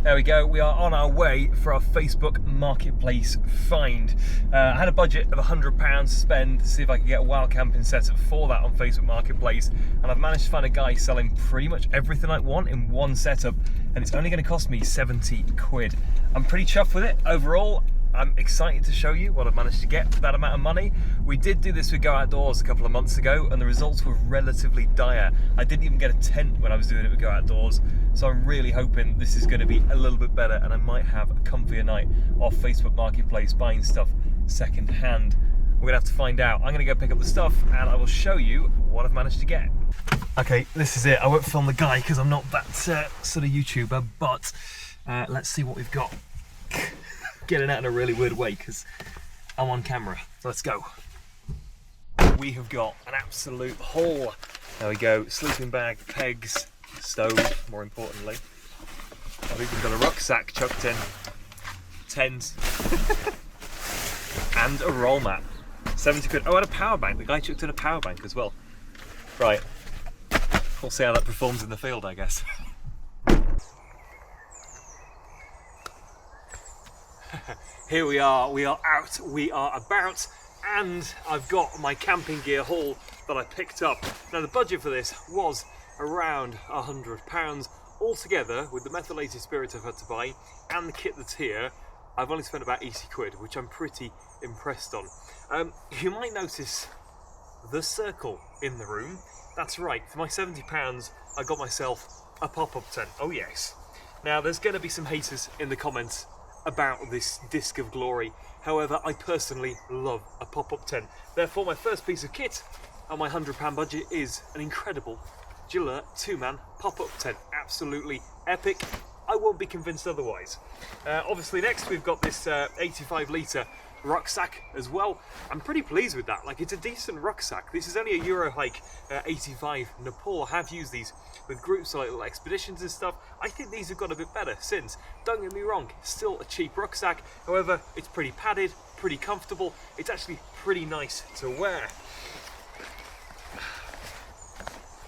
There we go, we are on our way for our Facebook Marketplace find. I had a budget of £100 to spend to see if I could get a wild camping setup for that on Facebook Marketplace, and I've managed to find a guy selling pretty much everything I want in one setup, and it's only going to cost me 70 quid. I'm pretty chuffed with it overall. I'm excited to show you what I've managed to get for that amount of money. We did do this with Go Outdoors a couple of months ago and the results were relatively dire. I didn't even get a tent when I was doing it with Go Outdoors, so I'm really hoping this is going to be a little bit better and I might have a comfier night off Facebook Marketplace buying stuff second hand. We're going to have to find out. I'm going to go pick up the stuff and I will show you what I've managed to get. Okay, this is it. I won't film the guy because I'm not that sort of YouTuber, but let's see what we've got. Getting out in a really weird way because I'm on camera. So let's go. We have got an absolute haul. There we go, sleeping bag, pegs, stove, more importantly. I've even got a rucksack chucked in, tent, and a roll mat. 70 quid. Oh, and a power bank. The guy chucked in a power bank as well. Right, we'll see how that performs in the field, I guess. Here we are out, we are about, and I've got my camping gear haul that I picked up. Now the budget for this was around £100 altogether, with the methylated spirit I've had to buy and the kit that's here. I've only spent about 80 quid, which I'm pretty impressed on. You might notice the circle in the room. That's right, for my £70 I got myself a pop-up tent. Oh yes. Now there's going to be some haters in the comments about this disc of glory. However, I personally love a pop-up tent. Therefore, my first piece of kit on my £100 budget is an incredible Gillette 2-man pop-up tent. Absolutely epic. I won't be convinced otherwise. Obviously, next we've got this 85 litre rucksack as well. I'm pretty pleased with that. Like, it's a decent rucksack. This is only a Eurohike 85 Nepal. I have used these with groups or like little expeditions and stuff. I think these have got a bit better since. Don't get me wrong, still a cheap rucksack. However, it's pretty padded, pretty comfortable. It's actually pretty nice to wear.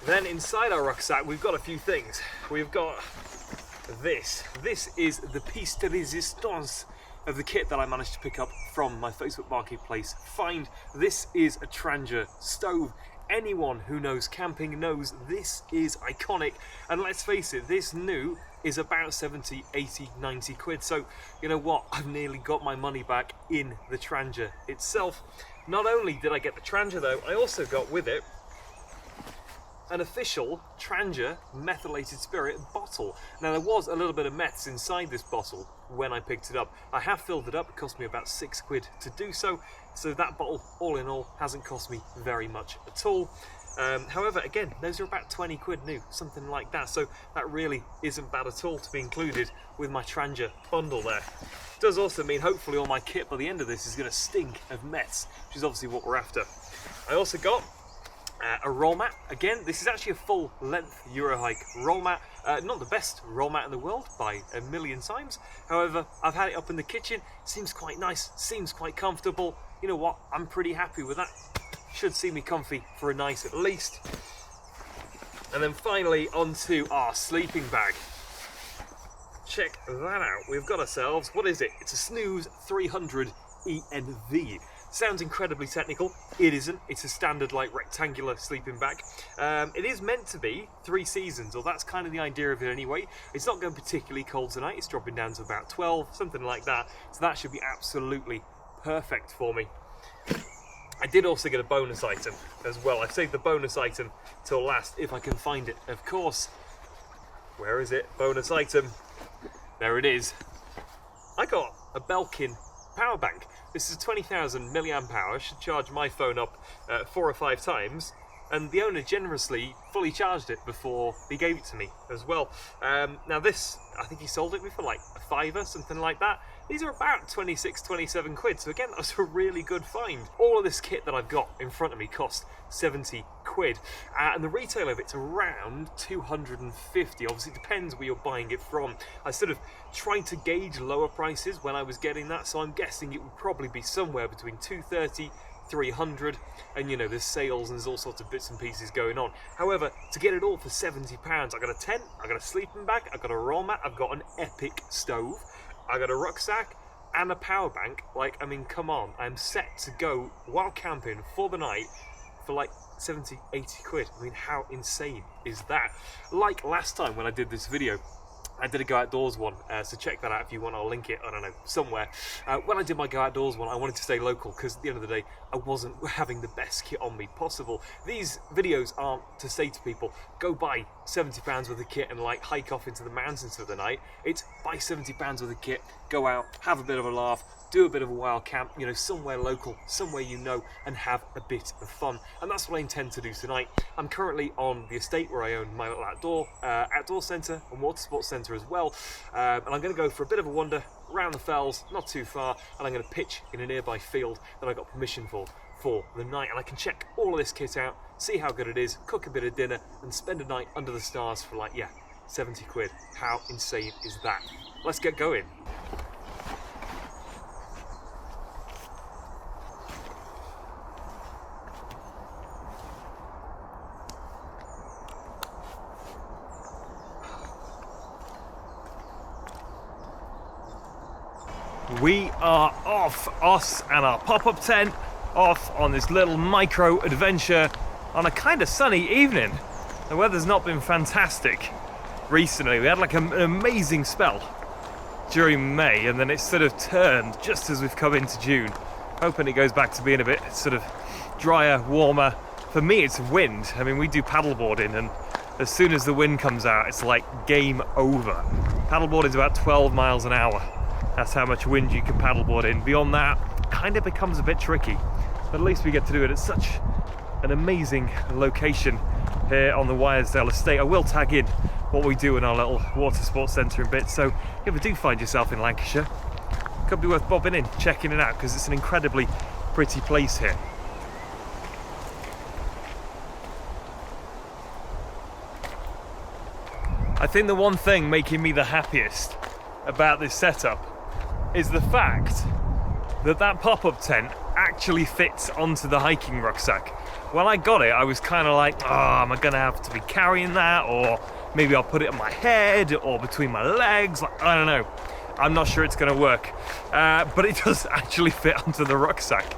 Then inside our rucksack, we've got a few things. We've got this. This is the piece de resistance of the kit that I managed to pick up from my Facebook Marketplace find. This is a Trangia stove. Anyone who knows camping knows this is iconic, and let's face it, this new is about 70, 80, 90 quid. So you know what, I've nearly got my money back in the Trangia itself. Not only did I get the Trangia though, I also got with it an official Trangia methylated spirit bottle. Now there was a little bit of meths inside this bottle when I picked it up. I have filled it up, it cost me about 6 quid to do so. So that bottle, all in all, hasn't cost me very much at all. However, again, those are about 20 quid new, something like that. So that really isn't bad at all to be included with my Trangia bundle there. It does also mean hopefully all my kit by the end of this is going to stink of meths, which is obviously what we're after. I also got a roll mat. Again, this is actually a full length Eurohike roll mat. Not the best roll mat in the world by a million times. However, I've had it up in the kitchen. Seems quite nice, seems quite comfortable. You know what, I'm pretty happy with that. Should see me comfy for a night at least. And then finally onto our sleeping bag. Check that out. We've got ourselves, what is it? It's a Snooze 300 ENV. Sounds incredibly technical. It isn't. It's a standard, like, rectangular sleeping bag. It is meant to be 3 seasons, or that's kind of the idea of it anyway. It's not going particularly cold tonight. It's dropping down to about 12, something like that. So that should be absolutely perfect for me. I did also get a bonus item as well. I've saved the bonus item till last, if I can find it, of course. Where is it? Bonus item. There it is. I got a Belkin power bank. This is 20,000 milliamp hour, should charge my phone up 4 or 5 times, and the owner generously fully charged it before he gave it to me as well. Now this, I think he sold it me for like a £5, something like that. These are about 26, 27 quid, so again, that was a really good find. All of this kit that I've got in front of me cost 70 quid, and the retail of it's around 250. Obviously it depends where you're buying it from. I sort of tried to gauge lower prices when I was getting that, so I'm guessing it would probably be somewhere between 230 300, and you know, there's sales and there's all sorts of bits and pieces going on. However, to get it all for £70, I got a tent, I got a sleeping bag, I got a roll mat, I've got an epic stove, I got a rucksack and a power bank. Like, I mean, come on, I'm set to go while camping for the night for like 70, 80 quid. I mean, how insane is that? Like last time when I did this video, I did a Go Outdoors one, so check that out if you want. I'll link it, I don't know, somewhere. When I did my Go Outdoors one, I wanted to stay local because at the end of the day, I wasn't having the best kit on me possible. These videos aren't to say to people, go buy £70 worth of kit and like hike off into the mountains for the night. It's buy £70 worth of kit, go out, have a bit of a laugh, do a bit of a wild camp, you know, somewhere local, somewhere you know, and have a bit of fun. And that's what I intend to do tonight. I'm currently on the estate where I own my little outdoor centre and water sports centre as well. And I'm going to go for a bit of a wander around the fells, not too far, and I'm going to pitch in a nearby field that I got permission for the night. And I can check all of this kit out, see how good it is, cook a bit of dinner, and spend a night under the stars for like, yeah, 70 quid. How insane is that? Let's get going. We are off, us and our pop-up tent, off on this little micro adventure on a kind of sunny evening. The weather's not been fantastic recently. We had like an amazing spell during May, and then it sort of turned just as we've come into June. Hoping it goes back to being a bit sort of drier, warmer. For me, it's wind. I mean, we do paddleboarding, and as soon as the wind comes out, it's like game over. Paddleboarding is about 12 miles an hour. That's how much wind you can paddleboard in. Beyond that, kind of becomes a bit tricky. But at least we get to do it at such an amazing location here on the Wyresdale estate. I will tag in what we do in our little water sports centre in bits. So if you ever do find yourself in Lancashire, it could be worth bobbing in, checking it out, because it's an incredibly pretty place here. I think the one thing making me the happiest about this setup is the fact that that pop-up tent actually fits onto the hiking rucksack. When I got it, I was kind of like, oh, am I gonna have to be carrying that? Or maybe I'll put it on my head or between my legs. Like, I don't know. I'm not sure it's gonna work. But it does actually fit onto the rucksack.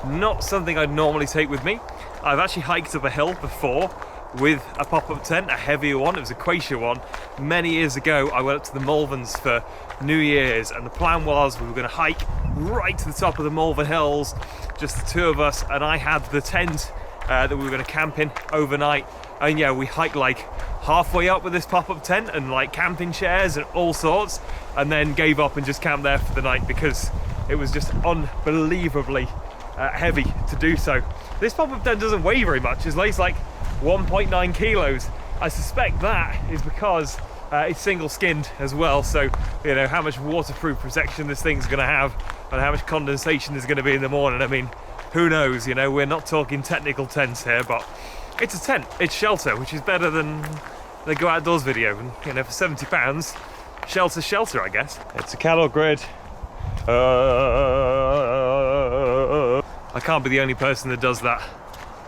Not something I'd normally take with me. I've actually hiked up a hill before with a pop-up tent, a heavier one. It was a Quassia one. Many years ago, I went up to the Malverns for New Year's, and the plan was we were going to hike right to the top of the Malvern Hills, just the two of us, and I had the tent that we were going to camp in overnight. And yeah, we hiked like halfway up with this pop-up tent and like camping chairs and all sorts, and then gave up and just camped there for the night because it was just unbelievably heavy to do so. This pop-up tent doesn't weigh very much. It weighs like 1.9 kilos. I suspect that is because it's single skinned as well, so you know how much waterproof protection this thing's going to have and how much condensation there's going to be in the morning. I mean, who knows, you know, we're not talking technical tents here, but it's a tent, it's shelter, which is better than the Go Outdoors video. And you know, for £70, shelter, I guess. It's a cattle grid. I can't be the only person that does that.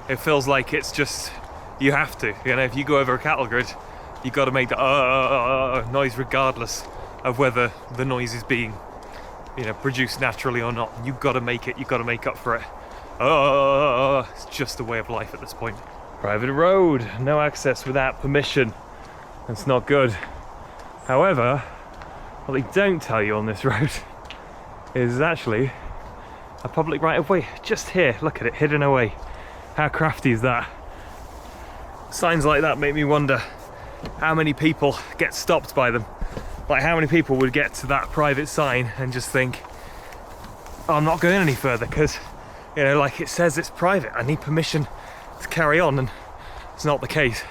It feels like it's just, you have to, you know, if you go over a cattle grid, you've got to make the noise regardless of whether the noise is being, you know, produced naturally or not. You've got to make it, you've got to make up for it. It's just a way of life at this point. Private road, no access without permission. That's not good. However, what they don't tell you on this road is actually a public right of way just here. Look at it, hidden away. How crafty is that? Signs like that make me wonder how many people get stopped by them. Like, how many people would get to that private sign and just think, oh, I'm not going any further because, you know, like it says it's private, I need permission to carry on, and it's not the case.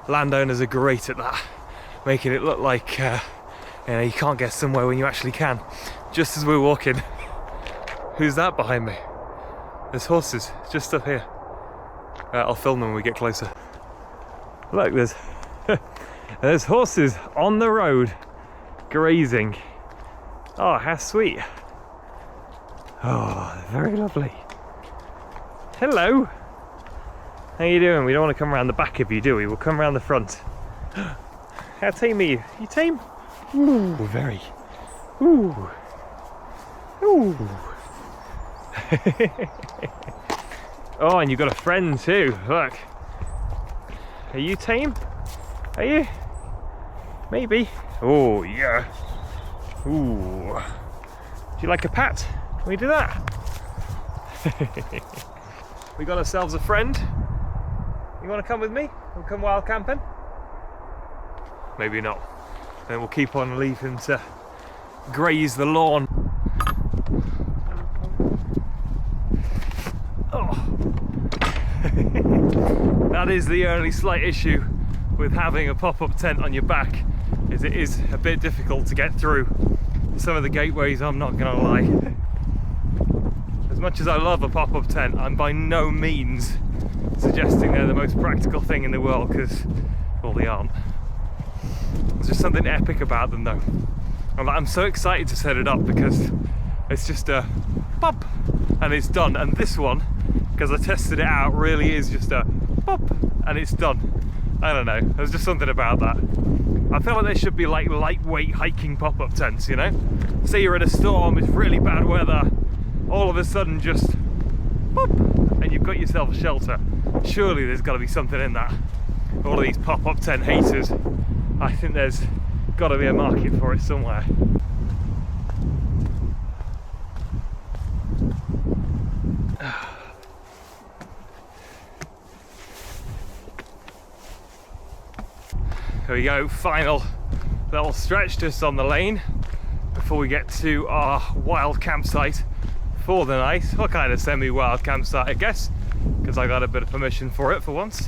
Landowners are great at that, making it look like you know, you can't get somewhere when you actually can. Just as we're walking, who's that behind me? There's horses just up here. I'll film them when we get closer. Look, there's horses on the road grazing. Oh, how sweet. Oh, very lovely. Hello. How you doing? We don't want to come around the back of you, do we? We'll come around the front. How tame are you? You tame? Ooh, very. Ooh. Ooh. Oh, and you've got a friend too. Look. Are you tame? Are you? Maybe. Oh, yeah. Ooh. Do you like a pat? Can we do that? We got ourselves a friend. You want to come with me? We'll come wild camping? Maybe not. Then we'll keep on leaving to graze the lawn. Oh. That is the only slight issue with having a pop-up tent on your back, is it is a bit difficult to get through some of the gateways, I'm not gonna lie. As much as I love a pop-up tent, I'm by no means suggesting they're the most practical thing in the world, because, well, they aren't. There's just something epic about them though. I'm so excited to set it up because it's just a pop and it's done. And this one, because I tested it out, really is just a pop and it's done. I don't know, there's just something about that. I feel like there should be like lightweight hiking pop-up tents, you know? Say you're in a storm, it's really bad weather, all of a sudden just pop and you've got yourself a shelter. Surely there's got to be something in that. All of these pop-up tent haters, I think there's got to be a market for it somewhere. There we go, final little stretch just on the lane before we get to our wild campsite for the night. What kind of semi-wild campsite, I guess, because I got a bit of permission for it for once.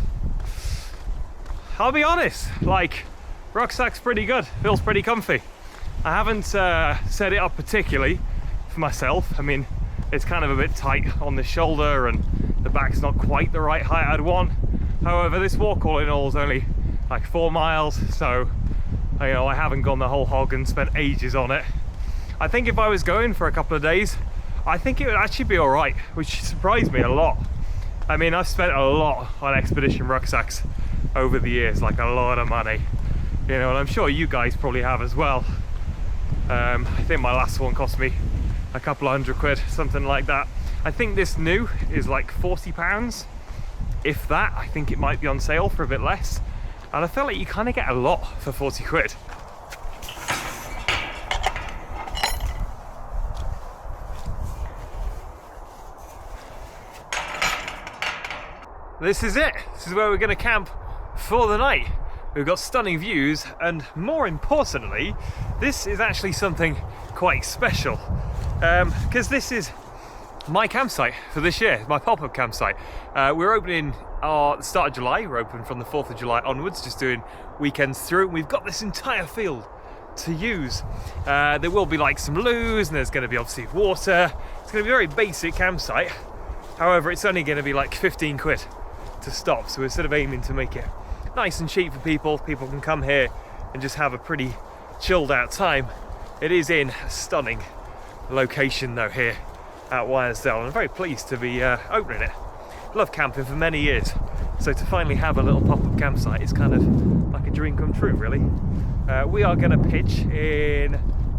I'll be honest, like, rucksack's pretty good, feels pretty comfy. I haven't set it up particularly for myself. I mean, it's kind of a bit tight on the shoulder and the back's not quite the right height I'd want. However, this walk all in all is only like 4 miles, so you know, I haven't gone the whole hog and spent ages on it. I think if I was going for a couple of days, I think it would actually be all right, which surprised me a lot. I mean, I've spent a lot on expedition rucksacks over the years, like a lot of money, you know, and I'm sure you guys probably have as well. I think my last one cost me a couple of £100, something like that. I think this new is like £40, if that. I think it might be on sale for a bit less. And I feel like you kind of get a lot for £40. This is it. This is where we're going to camp for the night. We've got stunning views, and more importantly, this is actually something quite special, because this is my campsite for this year, my pop-up campsite. We're opening the start of July. We're open from the 4th of July onwards, just doing weekends through. We've got this entire field to use. There will be like some loos, and there's going to be obviously water. It's going to be a very basic campsite. However, it's only going to be like 15 quid to stop, so we're sort of aiming to make it nice and cheap for people. People can come here and just have a pretty chilled out time. It is in a stunning location though here at Wyresdale, and I'm very pleased to be opening it. Love camping for many years, so to finally have a little pop-up campsite is kind of like a dream come true, really. We are going to pitch in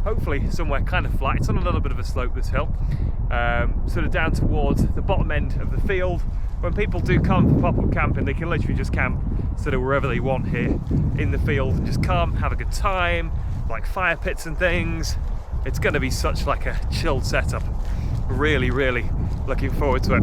hopefully somewhere kind of flat. It's on a little bit of a slope, this hill, sort of down towards the bottom end of the field. When people do come for pop-up camping, they can literally just camp sort of wherever they want here in the field and just come, have a good time, like fire pits and things. It's going to be such like a chilled setup. Really, really looking forward to it.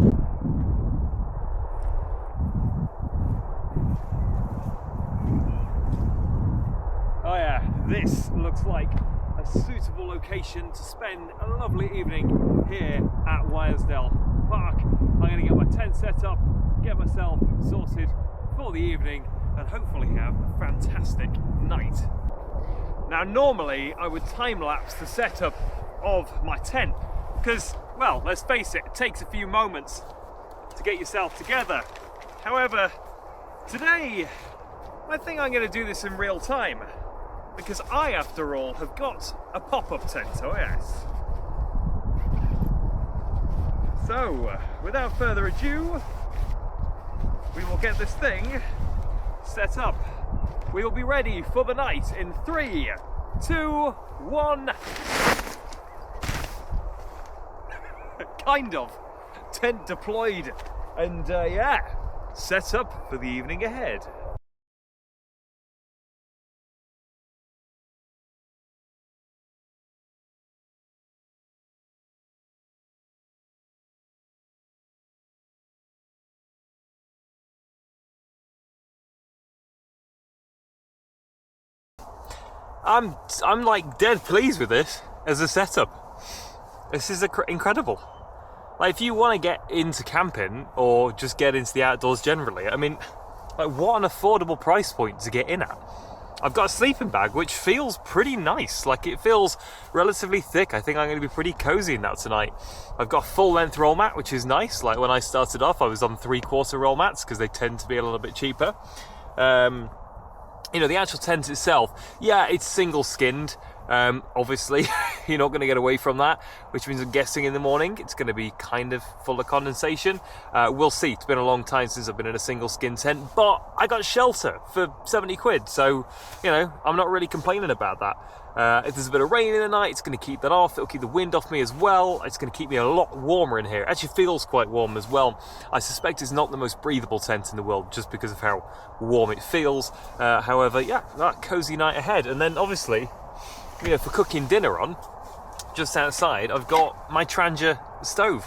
Oh yeah, this looks like a suitable location to spend a lovely evening here at Wyresdale Park. I'm going to get my tent set up, get myself sorted for the evening, and hopefully have a fantastic night. Now, normally I would time-lapse the setup of my tent because, well, let's face it, it takes a few moments to get yourself together. However, today I think I'm going to do this in real time, because I, after all, have got a pop-up tent. Oh yes. So, without further ado, we will get this thing set up. We will be ready for the night in 3, 2, 1. Kind of. Tent deployed. And yeah, set up for the evening ahead. I'm like dead pleased with this as a setup. This is incredible. Like, if you want to get into camping or just get into the outdoors generally, I mean, like, what an affordable price point to get in at. I've got a sleeping bag which feels pretty nice. Like, it feels relatively thick. I think I'm going to be pretty cozy in that tonight. I've got a full length roll mat, which is nice. Like, when I started off, I was on 3/4 roll mats because they tend to be a little bit cheaper. You know, the actual tent itself, yeah, it's single skinned. Obviously, you're not going to get away from that, which means I'm guessing in the morning it's going to be kind of full of condensation. We'll see. It's been a long time since I've been in a single skin tent, but I got shelter for 70 quid, so, you know, I'm not really complaining about that. If there's a bit of rain in the night, it's going to keep that off. It'll keep the wind off me as well. It's going to keep me a lot warmer in here. It actually feels quite warm as well. I suspect it's not the most breathable tent in the world just because of how warm it feels. However, yeah, that cozy night ahead. And then obviously, you know, for cooking dinner on, just outside, I've got my Trangia stove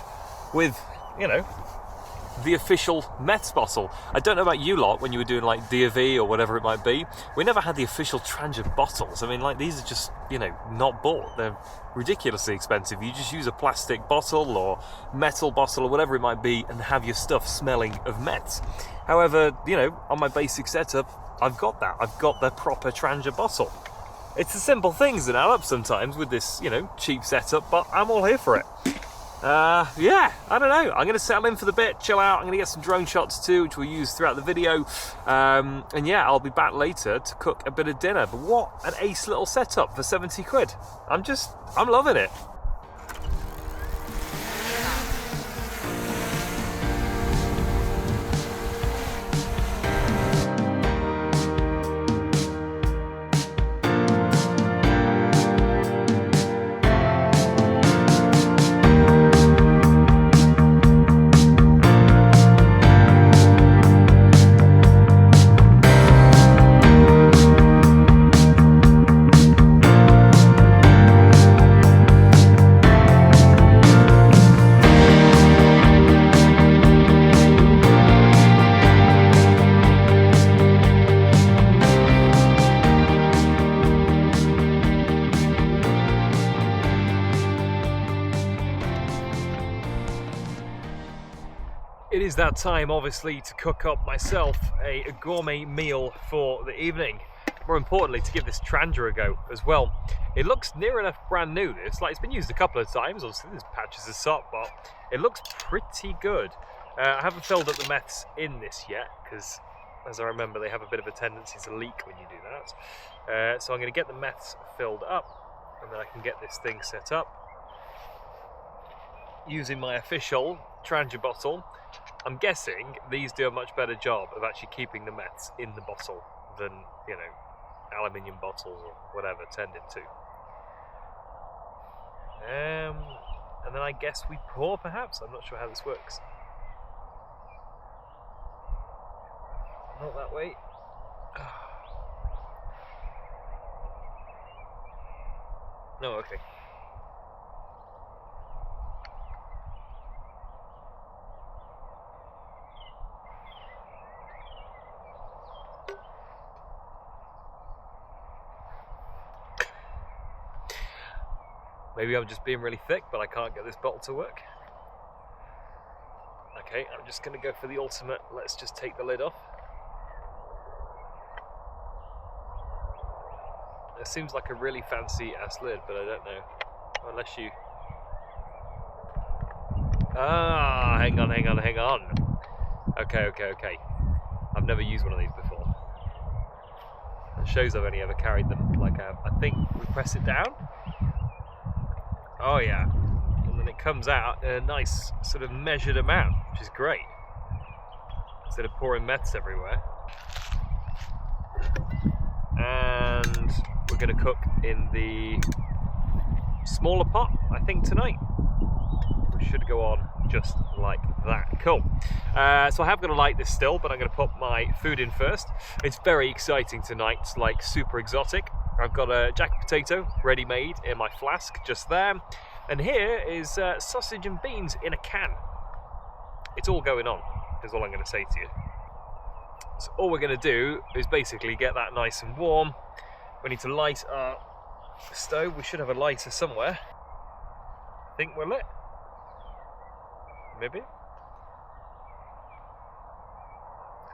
with, you know, the official Mets bottle. I don't know about you lot when you were doing like D&V or whatever it might be. We never had the official Trangia bottles. I mean, like, these are just, you know, not bought. They're ridiculously expensive. You just use a plastic bottle or metal bottle or whatever it might be and have your stuff smelling of Mets. However, you know, on my basic setup, I've got that. I've got the proper Trangia bottle. It's the simple things that add up sometimes with this, you know, cheap setup, but I'm all here for it. Yeah, I don't know. I'm going to settle in for the bit, chill out. I'm going to get some drone shots too, which we'll use throughout the video. And yeah, I'll be back later to cook a bit of dinner. But what an ace little setup for 70 quid. I'm loving it. It is that time, obviously, to cook up myself a gourmet meal for the evening. More importantly, to give this Trangia a go as well. It looks near enough brand new, this. Like, it's been used a couple of times. Obviously, there's patches of salt, but it looks pretty good. I haven't filled up the meths in this yet, because, as I remember, they have a bit of a tendency to leak when you do that. So I'm going to get the meths filled up, and then I can get this thing set up. Using my official Trangia bottle, I'm guessing these do a much better job of actually keeping the meths in the bottle than, you know, aluminium bottles or whatever tended to. And then I guess we pour, perhaps? I'm not sure how this works. Not that way. No, okay. Maybe I'm just being really thick, but I can't get this bottle to work. Okay, I'm just going to go for the ultimate. Let's just take the lid off. It seems like a really fancy ass lid, but I don't know. Unless you... Ah, hang on. Okay. I've never used one of these before. It shows I've only ever carried them like I think we press it down. Oh yeah, underneath. it comes out in a nice sort of measured amount, which is great, instead of pouring meths everywhere. And we're going to cook in the smaller pot, I think, tonight, which should go on just like that. Cool. So I have got to light this still, but I'm going to put my food in first. It's very exciting tonight. It's like super exotic. I've got a jacket potato ready-made in my flask just there, and here is sausage and beans in a can. It's all going on, is all I'm going to say to you. So all we're going to do is basically get that nice and warm. We need to light our stove. We should have a lighter somewhere. I think we're lit. Maybe?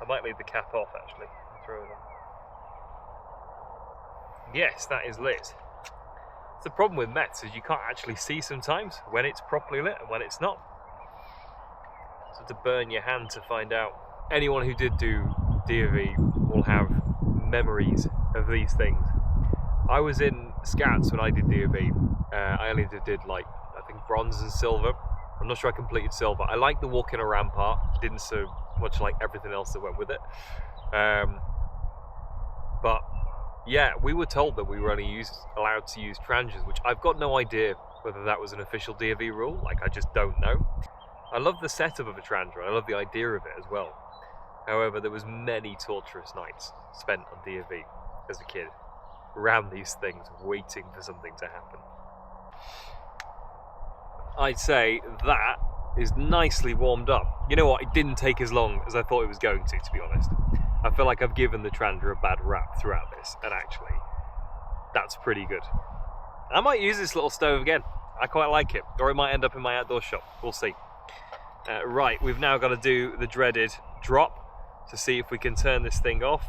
I might leave the cap off actually. Throw it on. Yes, that is lit. The problem with meths is you can't actually see sometimes when it's properly lit and when it's not. So to burn your hand to find out. Anyone who did do DOV will have memories of these things. I was in Scouts when I did DOV. I only did like, I think, bronze and silver. I'm not sure I completed silver. I liked the walking around part. Didn't so much like everything else that went with it. But yeah, we were told that we were only allowed to use tranches, which I've got no idea whether that was an official DOV rule. Like, I just don't know. I love the setup of a tranche, I love the idea of it as well. However, there was many torturous nights spent on DOV as a kid, around these things, waiting for something to happen. I'd say that is nicely warmed up. You know what, it didn't take as long as I thought it was going to be honest. I feel like I've given the Trangia a bad rap throughout this, and actually, that's pretty good. I might use this little stove again. I quite like it, or it might end up in my outdoor shop. We'll see. Right, we've now got to do the dreaded drop to see if we can turn this thing off.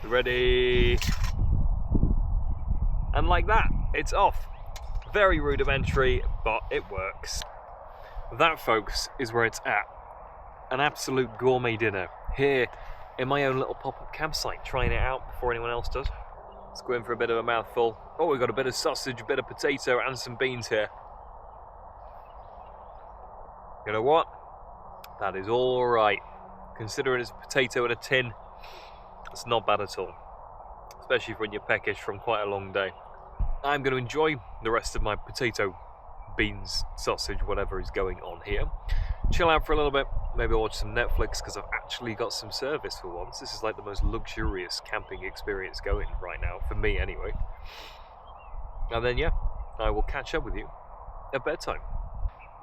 Ready? And like that, it's off. Very rudimentary, but it works. That, folks, is where it's at. An absolute gourmet dinner here in my own little pop-up campsite, trying it out before anyone else does. Let's go in for a bit of a mouthful. Oh, we've got a bit of sausage, a bit of potato, and some beans here. You know what? That is all right. Considering it's a potato in a tin, it's not bad at all. Especially when you're peckish from quite a long day. I'm going to enjoy the rest of my potato, beans, sausage, whatever is going on here. Chill out for a little bit, maybe watch some Netflix, because I've actually got some service for once. This is like the most luxurious camping experience going right now, for me anyway. And then yeah, I will catch up with you at bedtime.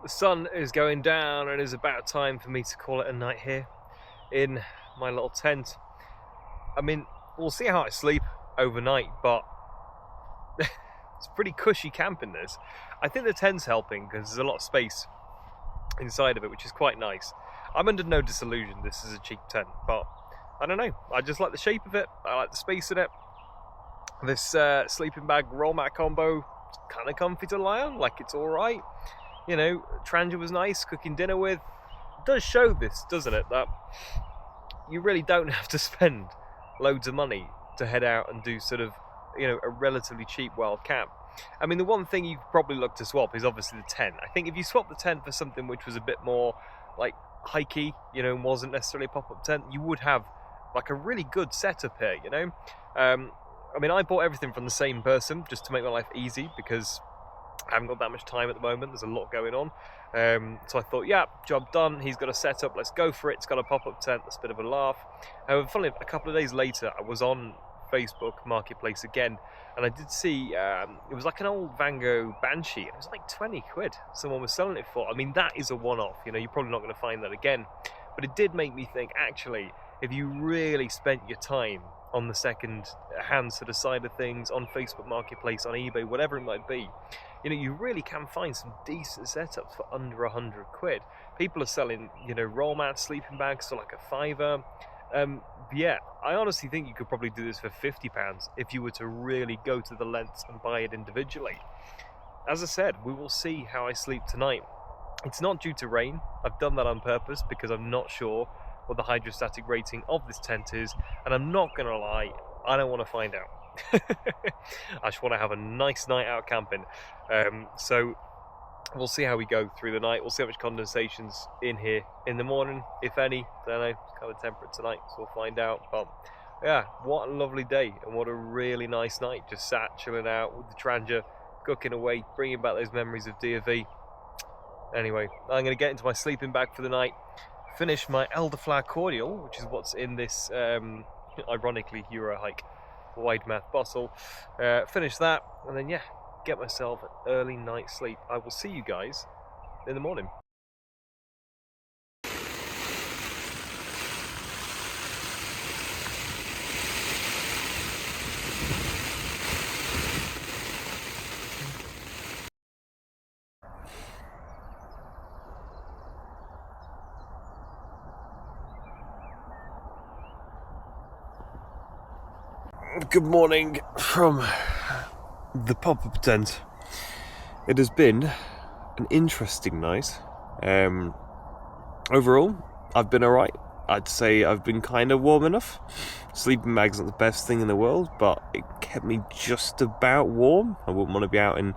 The sun is going down and it is about time for me to call it a night here in my little tent. I mean, we'll see how I sleep overnight, but it's pretty cushy camping this. I think the tent's helping because there's a lot of space inside of it, which is quite nice. I'm under no disillusion this is a cheap tent, but I don't know, I just like the shape of it, I like the space in it. This sleeping bag roll mat combo, kind of comfy to lie on, like it's alright. You know, Trangia was nice, cooking dinner with. It does show this, doesn't it, that you really don't have to spend loads of money to head out and do sort of, you know, a relatively cheap wild camp. I mean, the one thing you could probably look to swap is obviously the tent. I think if you swap the tent for something which was a bit more like hikey, you know, and wasn't necessarily a pop-up tent, you would have like a really good setup here, you know. I mean, I bought everything from the same person just to make my life easy because I haven't got that much time at the moment. There's a lot going on. So I thought, yeah, job done. He's got a setup. Let's go for it. It's got a pop-up tent. That's a bit of a laugh. However, funnily, a couple of days later, I was on Facebook Marketplace again, and I did see it was like an old Van Gogh Banshee. It was like 20 quid. Someone was selling it for. I mean, that is a one-off. You know, you're probably not going to find that again. But it did make me think, actually, if you really spent your time on the second-hand sort of side of things, on Facebook Marketplace, on eBay, whatever it might be, you know, you really can find some decent setups for under 100 quid. People are selling, you know, roll mats, sleeping bags for like a £5. Yeah, I honestly think you could probably do this for £50 if you were to really go to the lengths and buy it individually. As I said, we will see how I sleep tonight. It's not due to rain. I've done that on purpose because I'm not sure what the hydrostatic rating of this tent is, and I'm not going to lie, I don't want to find out. I just want to have a nice night out camping. So we'll see how we go through the night. We'll see how much condensation's in here in the morning, if any. Don't know, it's kind of temperate tonight, so we'll find out. But yeah, what a lovely day and what a really nice night. Just sat chilling out with the Trangia, cooking away, bringing back those memories of DFE. Anyway, I'm going to get into my sleeping bag for the night, finish my elderflower cordial, which is what's in this ironically Eurohike wide mouth bottle, finish that, and then yeah, get myself an early night's sleep. I will see you guys in the morning. Good morning from the pop-up tent. It has been an interesting night. Overall, I've been alright. I'd say I've been kind of warm enough. Sleeping bag's not the best thing in the world, but it kept me just about warm. I wouldn't want to be out in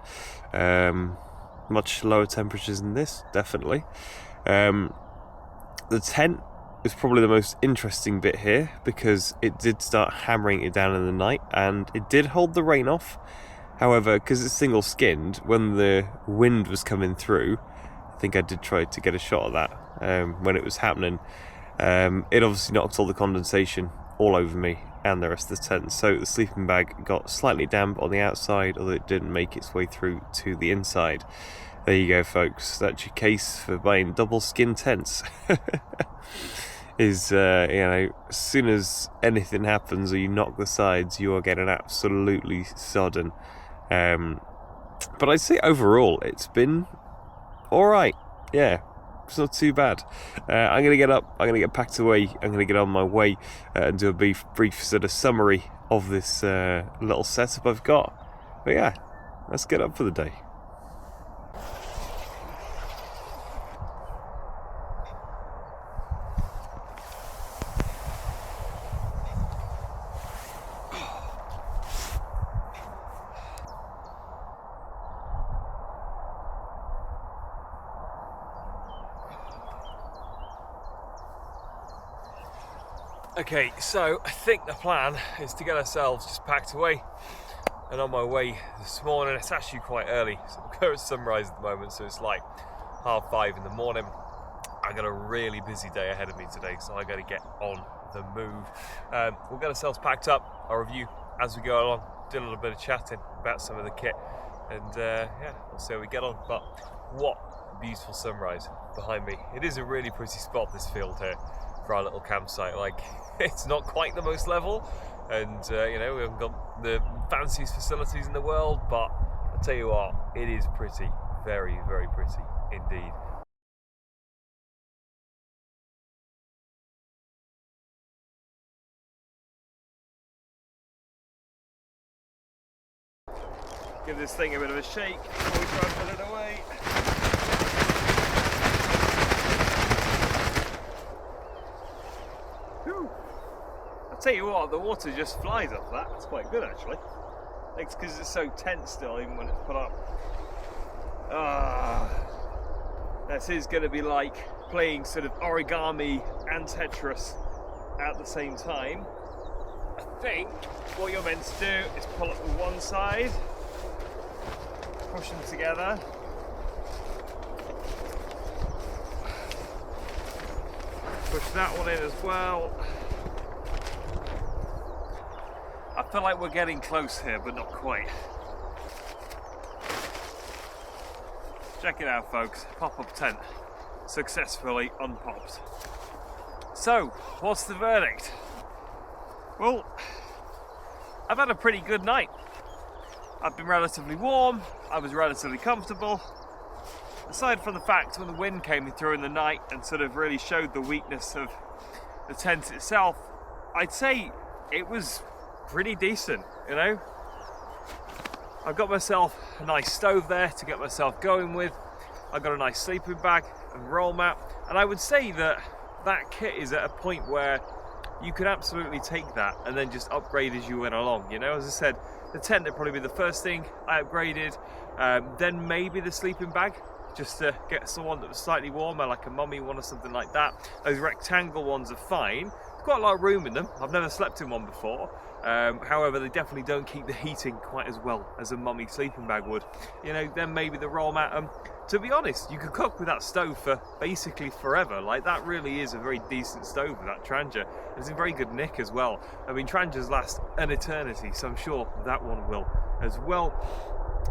much lower temperatures than this, definitely. The tent is probably the most interesting bit here because it did start hammering it down in the night and it did hold the rain off. However, because it's single skinned, when the wind was coming through, I think I did try to get a shot of that when it was happening. It obviously knocked all the condensation all over me and the rest of the tent, so the sleeping bag got slightly damp on the outside, although it didn't make its way through to the inside. There you go, folks. That's your case for buying double skin tents. Is, as soon as anything happens or you knock the sides, you are getting absolutely sodden. But I'd say overall, it's been alright. Yeah, it's not too bad. I'm going to get up, I'm going to get packed away, I'm going to get on my way and do a brief sort of summary of this little setup I've got. But yeah, let's get up for the day. Okay, so I think the plan is to get ourselves just packed away and on my way this morning. It's actually quite early, so we're at sunrise at the moment, so it's like 5:30 in the morning. I got a really busy day ahead of me today, so I got to get on the move. We'll get ourselves packed up. I'll review as we go along, do a little bit of chatting about some of the kit, and yeah, we'll see how we get on. But what a beautiful sunrise behind me. It is a really pretty spot, this field here, for our little campsite. Like, it's not quite the most level, and we haven't got the fanciest facilities in the world, but I'll tell you what, it is pretty, very, very pretty indeed. Give this thing a bit of a shake before we try and put it away. Whew. I'll tell you what, the water just flies off that. It's quite good actually. It's because it's so tense still, even when it's put up. This is going to be like playing sort of origami and Tetris at the same time. I think what you're meant to do is pull up the one side, push them together, push that one in as well. I feel like we're getting close here, but not quite. Check it out, folks. Pop-up tent successfully unpopped. So, what's the verdict? Well, I've had a pretty good night. I've been relatively warm, I was relatively comfortable. Aside from the fact when the wind came through in the night and sort of really showed the weakness of the tent itself, I'd say it was pretty decent, I've got myself a nice stove there to get myself going with. I've got a nice sleeping bag and roll mat, and I would say that that kit is at a point where you can absolutely take that and then just upgrade as you went along. As I said, the tent would probably be the first thing I upgraded, then maybe the sleeping bag, just to get someone that was slightly warmer, like a mummy one or something like that. Those rectangle ones are fine. There's quite a lot of room in them. I've never slept in one before. However, they definitely don't keep the heating quite as well as a mummy sleeping bag would. You know, then maybe the roll mat. To be honest, you could cook with that stove for basically forever. Like, that really is a very decent stove, that Trangia. It's in very good nick as well. I mean, Trangias last an eternity, so I'm sure that one will as well.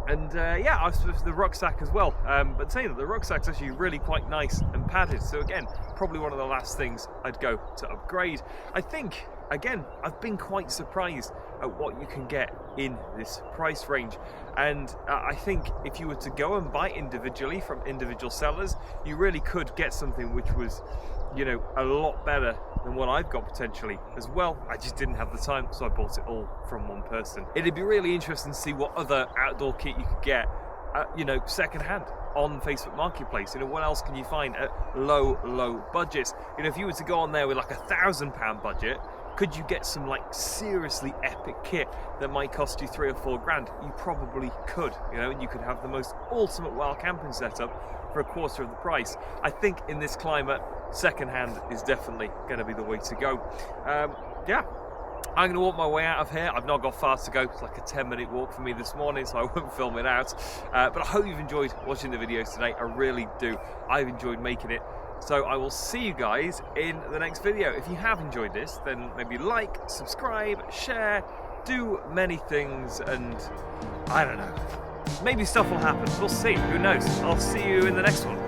And yeah, I suppose the rucksack as well. But saying that, the rucksack's actually really quite nice and padded. So again, probably one of the last things I'd go to upgrade. I think, again, I've been quite surprised at what you can get in this price range. And I think if you were to go and buy individually from individual sellers, you really could get something which was, you know, a lot better than what I've got potentially as well. I just didn't have the time, so I bought it all from one person. It'd be really interesting to see what other outdoor kit you could get, you know, secondhand on Facebook Marketplace. You know, what else can you find at low budgets? You know, if you were to go on there with like £1,000 budget, could you get some like seriously epic kit that might cost you 3 or 4 grand? You probably could, you know, and you could have the most ultimate wild camping setup for a quarter of the price. I think in this climate, secondhand is definitely going to be the way to go. Yeah, I'm going to walk my way out of here. I've not got far to go. It's like a 10-minute walk for me this morning, so I won't film it out. But I hope you've enjoyed watching the videos today. I really do. I've enjoyed making it. So I will see you guys in the next video. If you have enjoyed this, then maybe like, subscribe, share, do many things, and I don't know. Maybe stuff will happen. We'll see. Who knows? I'll see you in the next one.